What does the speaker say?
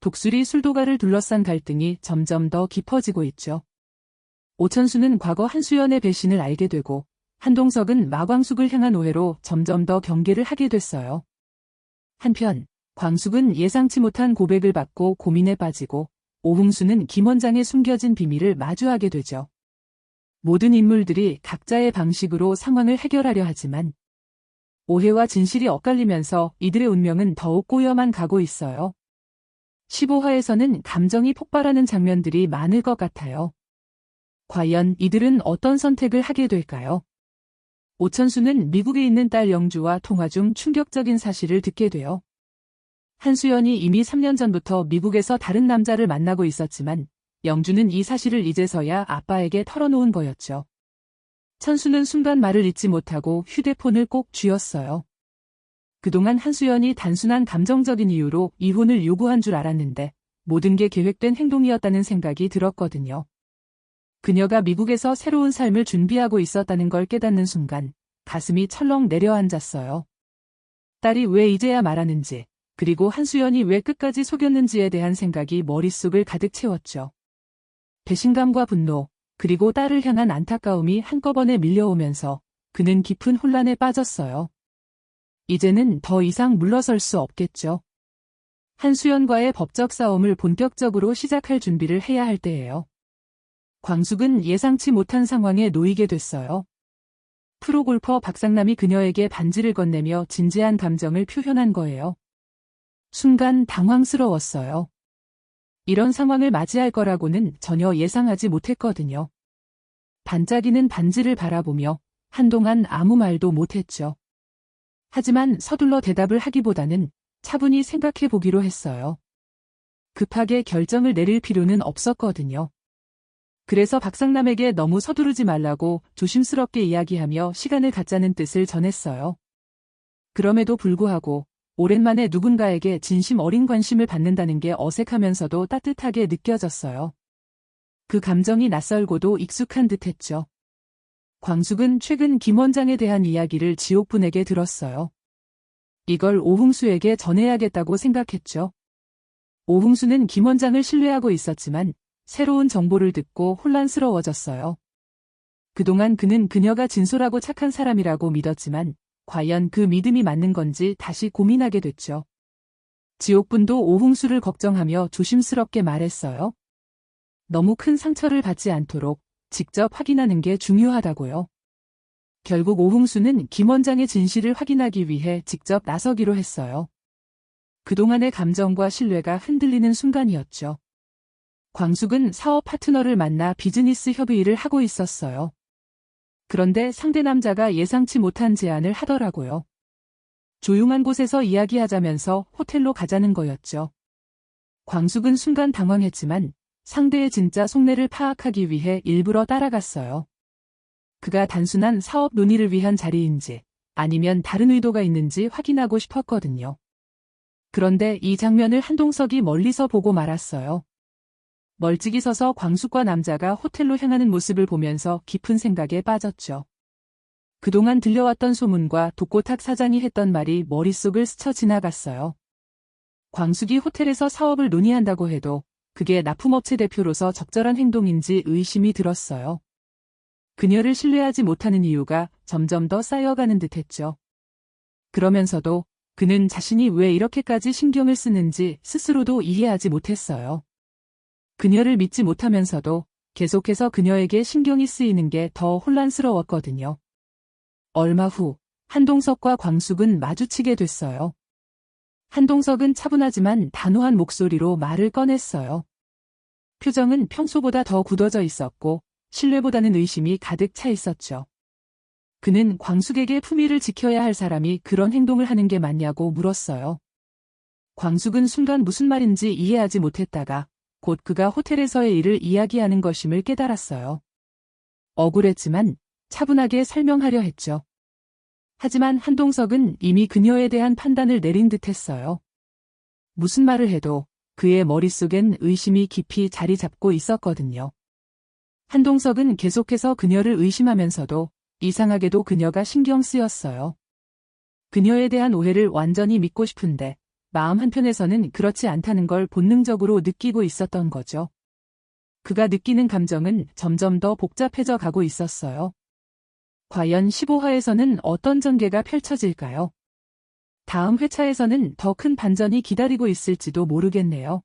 독수리 술도가를 둘러싼 갈등이 점점 더 깊어지고 있죠. 오천수는 과거 한수연의 배신을 알게 되고 한동석은 마광숙을 향한 오해로 점점 더 경계를 하게 됐어요. 한편 광숙은 예상치 못한 고백을 받고 고민에 빠지고 오흥수는 김 원장의 숨겨진 비밀을 마주하게 되죠. 모든 인물들이 각자의 방식으로 상황을 해결하려 하지만 오해와 진실이 엇갈리면서 이들의 운명은 더욱 꼬여만 가고 있어요. 15화에서는 감정이 폭발하는 장면들이 많을 것 같아요. 과연 이들은 어떤 선택을 하게 될까요? 오천수는 미국에 있는 딸 영주와 통화 중 충격적인 사실을 듣게 돼요. 한수연이 이미 3년 전부터 미국에서 다른 남자를 만나고 있었지만 영주는 이 사실을 이제서야 아빠에게 털어놓은 거였죠. 천수는 순간 말을 잇지 못하고 휴대폰을 꼭 쥐었어요. 그동안 한수연이 단순한 감정적인 이유로 이혼을 요구한 줄 알았는데 모든 게 계획된 행동이었다는 생각이 들었거든요. 그녀가 미국에서 새로운 삶을 준비하고 있었다는 걸 깨닫는 순간 가슴이 철렁 내려앉았어요. 딸이 왜 이제야 말하는지, 그리고 한수연이 왜 끝까지 속였는지에 대한 생각이 머릿속을 가득 채웠죠. 배신감과 분노, 그리고 딸을 향한 안타까움이 한꺼번에 밀려오면서 그는 깊은 혼란에 빠졌어요. 이제는 더 이상 물러설 수 없겠죠. 한수연과의 법적 싸움을 본격적으로 시작할 준비를 해야 할 때예요. 광숙은 예상치 못한 상황에 놓이게 됐어요. 프로골퍼 박상남이 그녀에게 반지를 건네며 진지한 감정을 표현한 거예요. 순간 당황스러웠어요. 이런 상황을 맞이할 거라고는 전혀 예상하지 못했거든요. 반짝이는 반지를 바라보며 한동안 아무 말도 못했죠. 하지만 서둘러 대답을 하기보다는 차분히 생각해 보기로 했어요. 급하게 결정을 내릴 필요는 없었거든요. 그래서 박상남에게 너무 서두르지 말라고 조심스럽게 이야기하며 시간을 갖자는 뜻을 전했어요. 그럼에도 불구하고 오랜만에 누군가에게 진심 어린 관심을 받는다는 게 어색하면서도 따뜻하게 느껴졌어요. 그 감정이 낯설고도 익숙한 듯했죠. 광숙은 최근 김 원장에 대한 이야기를 지옥분에게 들었어요. 이걸 오흥수에게 전해야겠다고 생각했죠. 오흥수는 김 원장을 신뢰하고 있었지만 새로운 정보를 듣고 혼란스러워졌어요. 그동안 그는 그녀가 진솔하고 착한 사람이라고 믿었지만 과연 그 믿음이 맞는 건지 다시 고민하게 됐죠. 지옥분도 오흥수를 걱정하며 조심스럽게 말했어요. 너무 큰 상처를 받지 않도록 직접 확인하는 게 중요하다고요. 결국 오흥수는 김 원장의 진실을 확인하기 위해 직접 나서기로 했어요. 그동안의 감정과 신뢰가 흔들리는 순간이었죠. 광숙은 사업 파트너를 만나 비즈니스 협의를 하고 있었어요. 그런데 상대 남자가 예상치 못한 제안을 하더라고요. 조용한 곳에서 이야기하자면서 호텔로 가자는 거였죠. 광숙은 순간 당황했지만 상대의 진짜 속내를 파악하기 위해 일부러 따라갔어요. 그가 단순한 사업 논의를 위한 자리인지 아니면 다른 의도가 있는지 확인하고 싶었거든요. 그런데 이 장면을 한동석이 멀리서 보고 말았어요. 멀찍이 서서 광숙과 남자가 호텔로 향하는 모습을 보면서 깊은 생각에 빠졌죠. 그동안 들려왔던 소문과 독고탁 사장이 했던 말이 머릿속을 스쳐 지나갔어요. 광숙이 호텔에서 사업을 논의한다고 해도 그게 납품업체 대표로서 적절한 행동인지 의심이 들었어요. 그녀를 신뢰하지 못하는 이유가 점점 더 쌓여가는 듯했죠. 그러면서도 그는 자신이 왜 이렇게까지 신경을 쓰는지 스스로도 이해하지 못했어요. 그녀를 믿지 못하면서도 계속해서 그녀에게 신경이 쓰이는 게 더 혼란스러웠거든요. 얼마 후 한동석과 광숙은 마주치게 됐어요. 한동석은 차분하지만 단호한 목소리로 말을 꺼냈어요. 표정은 평소보다 더 굳어져 있었고 신뢰보다는 의심이 가득 차 있었죠. 그는 광숙에게 품위를 지켜야 할 사람이 그런 행동을 하는 게 맞냐고 물었어요. 광숙은 순간 무슨 말인지 이해하지 못했다가 곧 그가 호텔에서의 일을 이야기하는 것임을 깨달았어요. 억울했지만 차분하게 설명하려 했죠. 하지만 한동석은 이미 그녀에 대한 판단을 내린 듯했어요. 무슨 말을 해도 그의 머릿속엔 의심이 깊이 자리 잡고 있었거든요. 한동석은 계속해서 그녀를 의심하면서도 이상하게도 그녀가 신경 쓰였어요. 그녀에 대한 오해를 완전히 믿고 싶은데 마음 한편에서는 그렇지 않다는 걸 본능적으로 느끼고 있었던 거죠. 그가 느끼는 감정은 점점 더 복잡해져 가고 있었어요. 과연 15화에서는 어떤 전개가 펼쳐질까요? 다음 회차에서는 더 큰 반전이 기다리고 있을지도 모르겠네요.